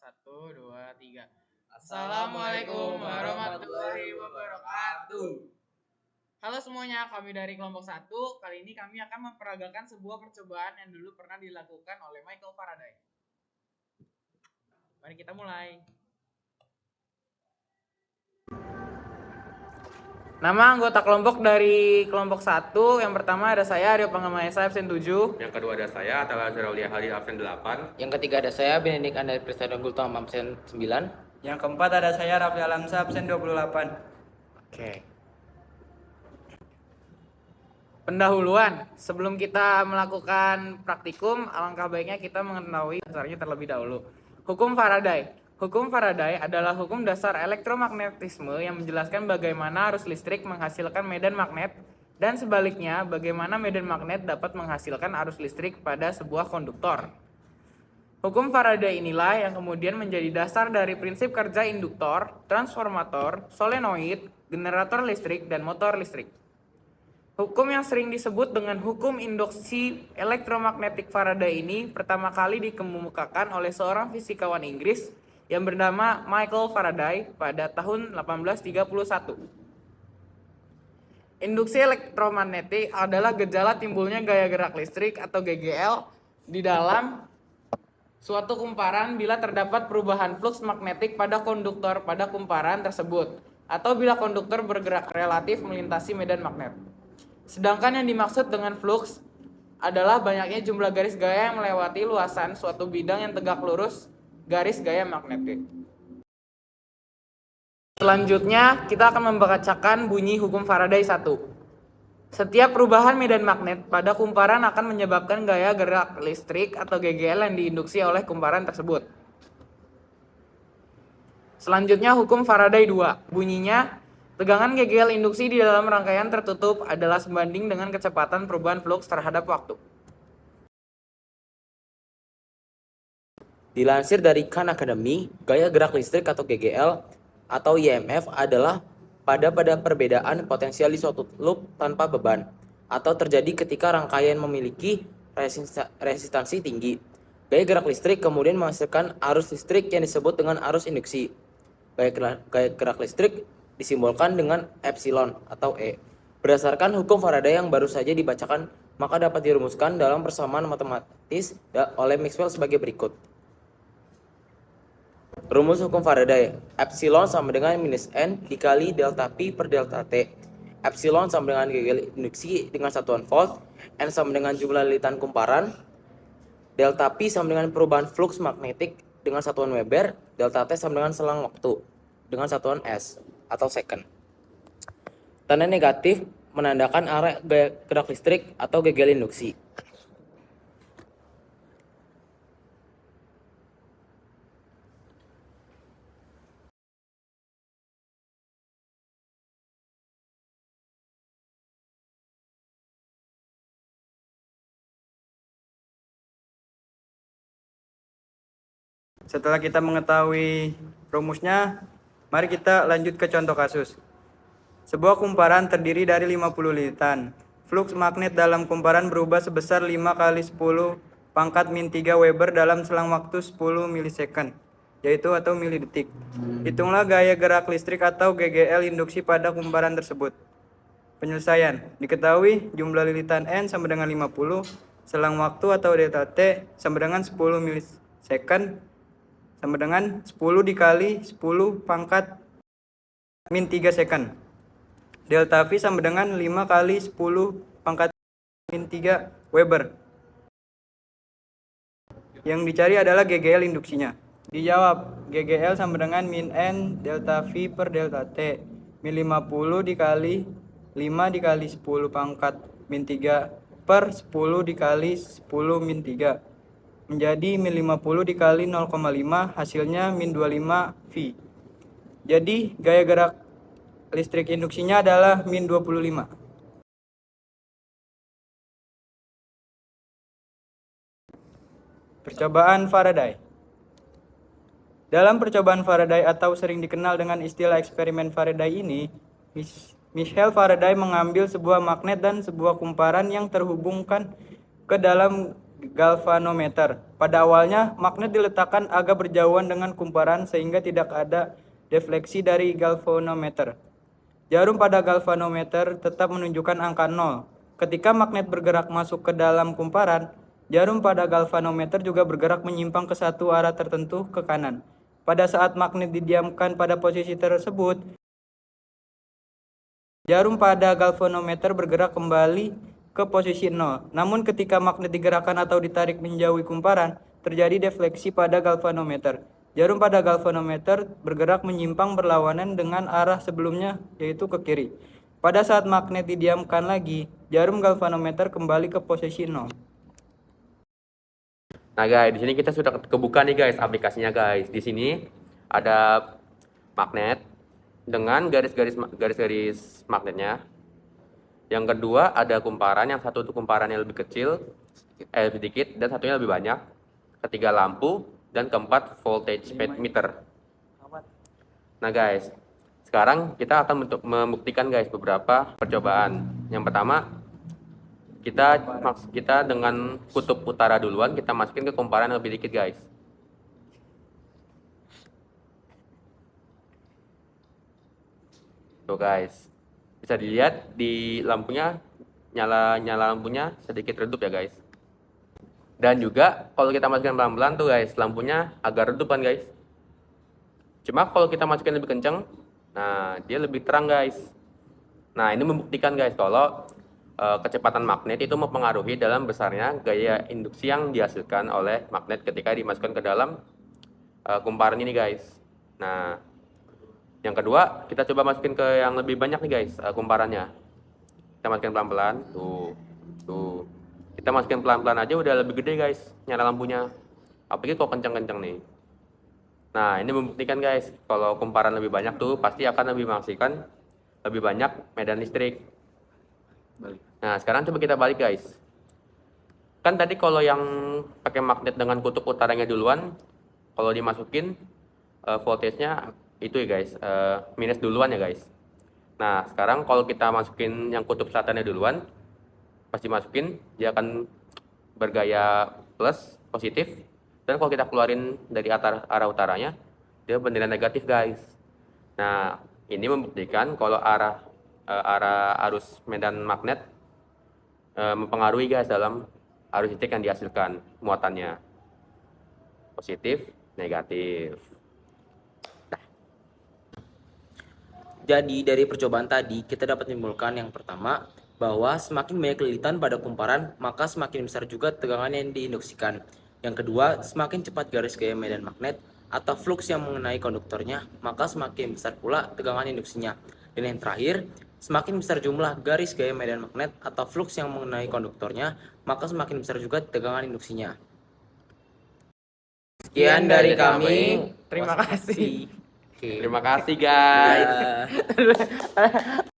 1, 2, 3. Assalamualaikum warahmatullahi wabarakatuh. Halo semuanya, kami dari kelompok 1. Kali ini kami akan memperagakan sebuah percobaan yang dulu pernah dilakukan oleh Michael Faraday. Mari kita mulai. Nama anggota kelompok dari kelompok 1, yang pertama ada saya, Aryo Pangamaya, absen 7. Yang kedua ada saya, Atala Zeraulia Halil, absen 8. Yang ketiga ada saya, Benedict Andai Prestado Gultom, absen 9. Yang keempat ada saya, Raffi Alamsa, absen 28. Oke. Pendahuluan, sebelum kita melakukan praktikum, alangkah baiknya kita mengetahui dasarnya terlebih dahulu. Hukum Faraday. Hukum Faraday adalah hukum dasar elektromagnetisme yang menjelaskan bagaimana arus listrik menghasilkan medan magnet dan sebaliknya bagaimana medan magnet dapat menghasilkan arus listrik pada sebuah konduktor. Hukum Faraday inilah yang kemudian menjadi dasar dari prinsip kerja induktor, transformator, solenoid, generator listrik, dan motor listrik. Hukum yang sering disebut dengan hukum induksi elektromagnetik Faraday ini pertama kali dikemukakan oleh seorang fisikawan Inggris yang bernama Michael Faraday pada tahun 1831. Induksi elektromagnetik adalah gejala timbulnya gaya gerak listrik atau GGL di dalam suatu kumparan bila terdapat perubahan flux magnetik pada konduktor pada kumparan tersebut atau bila konduktor bergerak relatif melintasi medan magnet. Sedangkan yang dimaksud dengan flux adalah banyaknya jumlah garis gaya yang melewati luasan suatu bidang yang tegak lurus garis gaya magnetik. Selanjutnya, kita akan membacakan bunyi hukum Faraday 1. Setiap perubahan medan magnet pada kumparan akan menyebabkan gaya gerak listrik atau GGL yang diinduksi oleh kumparan tersebut. Selanjutnya, hukum Faraday 2. Bunyinya, tegangan GGL induksi di dalam rangkaian tertutup adalah sebanding dengan kecepatan perubahan flux terhadap waktu. Dilansir dari Khan Academy, gaya gerak listrik atau GGL atau IMF adalah pada perbedaan potensial di suatu loop tanpa beban atau terjadi ketika rangkaian memiliki resistansi tinggi. Gaya gerak listrik kemudian menghasilkan arus listrik yang disebut dengan arus induksi. Gaya gerak listrik disimbolkan dengan epsilon atau E. Berdasarkan hukum Faraday yang baru saja dibacakan, maka dapat dirumuskan dalam persamaan matematis oleh Maxwell sebagai berikut. Rumus hukum Faraday, epsilon sama dengan minus n dikali delta pi per delta t. Epsilon sama dengan GGL induksi dengan satuan volt, n sama dengan jumlah lilitan kumparan, delta pi sama dengan perubahan flux magnetik dengan satuan Weber, delta t sama dengan selang waktu dengan satuan s atau second. Tanda negatif menandakan arah gaya gerak listrik atau GGL induksi. Setelah kita mengetahui rumusnya, mari kita lanjut ke contoh kasus. Sebuah kumparan terdiri dari 50 lilitan. Flux magnet dalam kumparan berubah sebesar 5 kali 10 pangkat min 3 Weber dalam selang waktu 10 milisecond, yaitu atau milidetik. Hitunglah gaya gerak listrik atau GGL induksi pada kumparan tersebut. Penyelesaian. Diketahui jumlah lilitan N sama dengan 50, selang waktu atau delta T sama dengan 10 milisecond sama dengan 10 dikali 10 pangkat min 3 second. Delta V sama dengan 5 kali 10 pangkat min 3 Weber. Yang dicari adalah GGL induksinya. Dijawab, GGL sama dengan min N delta V per delta T. Min 50 dikali 5 dikali 10 pangkat min 3 per 10 dikali 10 min 3. Menjadi min 50 dikali 0,5 hasilnya min 25 V. Jadi gaya gerak listrik induksinya adalah min 25. Percobaan Faraday. Dalam percobaan Faraday atau sering dikenal dengan istilah eksperimen Faraday ini, Michael Faraday mengambil sebuah magnet dan sebuah kumparan yang terhubungkan ke dalam galvanometer. Pada awalnya, magnet diletakkan agak berjauhan dengan kumparan sehingga tidak ada defleksi dari galvanometer. Jarum pada galvanometer tetap menunjukkan angka 0. Ketika magnet bergerak masuk ke dalam kumparan, jarum pada galvanometer juga bergerak menyimpang ke satu arah tertentu ke kanan. Pada saat magnet didiamkan pada posisi tersebut, jarum pada galvanometer bergerak kembali ke posisi 0. Namun ketika magnet digerakkan atau ditarik menjauhi kumparan, terjadi defleksi pada galvanometer. Jarum pada galvanometer bergerak menyimpang berlawanan dengan arah sebelumnya, yaitu ke kiri. Pada saat magnet didiamkan lagi, jarum galvanometer kembali ke posisi 0. Nah guys, di sini kita sudah kebuka nih guys aplikasinya guys. Di sini ada magnet dengan garis-garis magnetnya. Yang kedua ada kumparan, yang satu itu kumparannya lebih kecil, sedikit, dan satunya lebih banyak. Ketiga lampu, dan keempat voltage meter. Nah guys, sekarang kita akan membuktikan guys beberapa percobaan. Yang pertama, kita dengan kutub utara duluan, kita masukin ke kumparan yang lebih dikit guys. Tuh guys, bisa dilihat di lampunya nyala lampunya sedikit redup ya guys. Dan juga kalau kita masukin pelan-pelan tuh guys, lampunya agak redup kan guys. Cuma kalau kita masukin lebih kenceng, nah dia lebih terang guys. Nah ini membuktikan guys kalau kecepatan magnet itu mempengaruhi dalam besarnya gaya induksi yang dihasilkan oleh magnet ketika dimasukkan ke dalam kumparan ini guys. Nah yang kedua, kita coba masukin ke yang lebih banyak nih guys, kumparannya. Kita masukin pelan-pelan, tuh. Kita masukin pelan-pelan aja udah lebih gede guys, nyala lampunya. Apalagi kalau kenceng-kenceng nih. Nah, ini membuktikan guys, kalau kumparan lebih banyak tuh pasti akan lebih menghasilkan lebih banyak medan listrik. Nah, sekarang coba kita balik guys. Kan tadi kalau yang pakai magnet dengan kutub utaranya duluan, kalau dimasukin voltage-nya itu ya guys, minus duluan ya guys. Nah sekarang kalau kita masukin yang kutub selatannya duluan, pasti masukin dia akan bergaya plus, positif. Dan kalau kita keluarin dari arah utaranya, dia bernilai negatif guys. Nah ini membuktikan kalau arah arus medan magnet mempengaruhi guys dalam arus listrik yang dihasilkan, muatannya positif, negatif. Jadi dari percobaan tadi kita dapat menyimpulkan yang pertama bahwa semakin banyak lilitan pada kumparan maka semakin besar juga tegangan yang diinduksikan. Yang kedua, semakin cepat garis gaya medan magnet atau flux yang mengenai konduktornya maka semakin besar pula tegangan induksinya. Dan yang terakhir, semakin besar jumlah garis gaya medan magnet atau flux yang mengenai konduktornya maka semakin besar juga tegangan induksinya. Sekian dari kami. Terima kasih. Oke. Terima kasih guys. Ya.